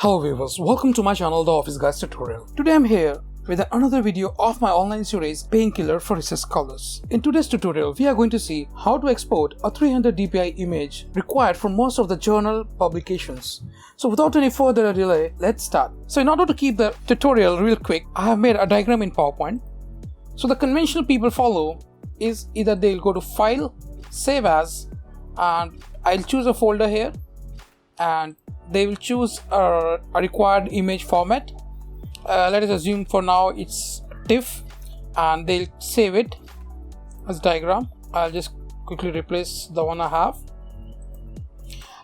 Hello viewers, welcome to my channel The Office Guys Tutorial. Today I'm here with another video of my online series Painkiller for Recess Scholars. In today's tutorial, we are going to see how to export a 300 DPI image required for most of the journal publications. So without any further delay, let's start. So in order to keep the tutorial real quick, I have made a diagram in PowerPoint. So the conventional people follow is either they'll go to File, Save As, and I'll choose a folder here and they will choose a required image format. Let us assume for now it's TIFF, and they'll save it as diagram. I'll just quickly replace the one I have.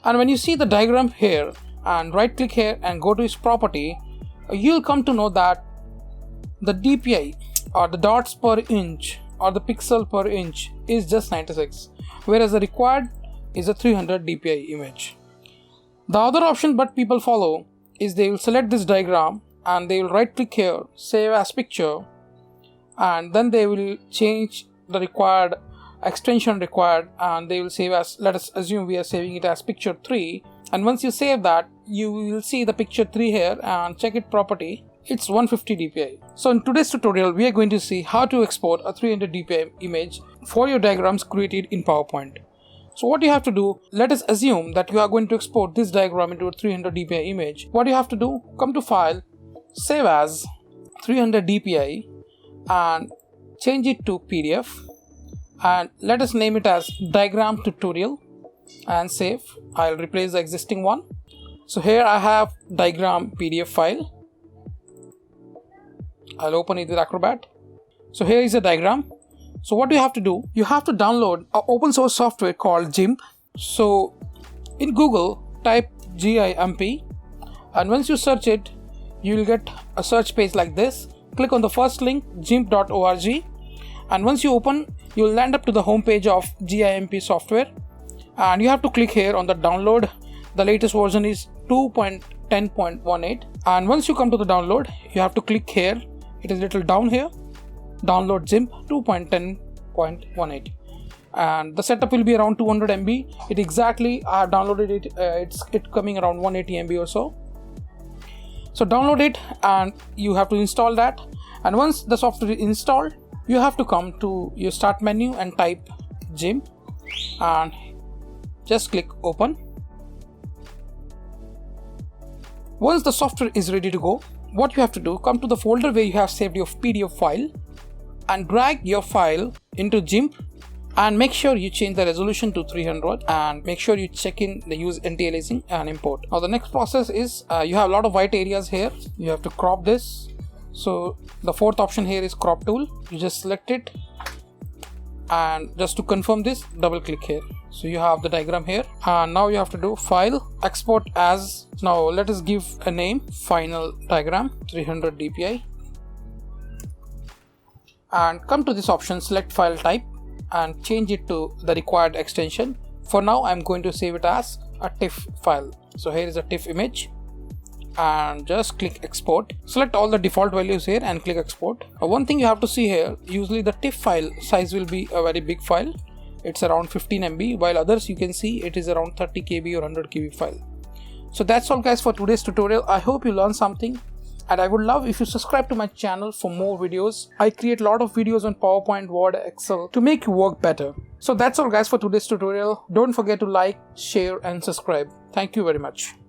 And when you see the diagram here and right click here and go to its property, you'll come to know that the DPI or the dots per inch or the pixel per inch is just 96, whereas the required is a 300 DPI image. The other option but people follow is they will select this diagram and they will right click here, save as picture, and then they will change the required extension required and they will save as, let us assume we are saving it as picture 3, and once you save that you will see the picture 3 here and check it property, it's 150 DPI. So in today's tutorial we are going to see how to export a 300 DPI image for your diagrams created in PowerPoint. So what you have to do, let us assume that you are going to export this diagram into a 300 DPI image. What you have to do, come to File, Save As, 300 DPI and change it to PDF, and let us name it as Diagram Tutorial and save. I'll replace the existing one. So here I have diagram PDF file. I'll open it with Acrobat. So here is a diagram. So what you have to do, you have to download an open source software called GIMP. So in Google, type GIMP, and once you search it, you will get a search page like this. Click on the first link, gimp.org, and once you open, you will land up to the home page of GIMP software, and you have to click here on the download. The latest version is 2.10.18, and once you come to the download, you have to click here. It is little down here. Download GIMP 2.10.18, and the setup will be around 200 MB. It exactly, I have downloaded it, it's coming around 180 MB or so. So download it and you have to install that, and once the software is installed, you have to come to your start menu and type GIMP and just click open. Once the software is ready to go, what you have to do, come to the folder where you have saved your PDF file and drag your file into GIMP, and make sure you change the resolution to 300 and make sure you check in the use anti-aliasing and import. Now the next process is you have a lot of white areas here. You have to crop this. So the fourth option here is crop tool. You just select it, and just to confirm this, double click here. So you have the diagram here, and now you have to do File, Export As. Now let us give a name, Final Diagram 300 DPI, and come to this option, select file type and change it to the required extension. For now I'm going to save it as a TIFF file. So here is a TIFF image, and just click export. Select all the default values here and click export. One thing you have to see here, usually the TIFF file size will be a very big file. It's around 15 MB, while others you can see it is around 30 KB or 100 KB file. So that's all guys for today's tutorial. I hope you learned something, and I would love if you subscribe to my channel for more videos. I create a lot of videos on PowerPoint, Word, Excel to make you work better. So that's all guys for today's tutorial. Don't forget to like, share and subscribe. Thank you very much.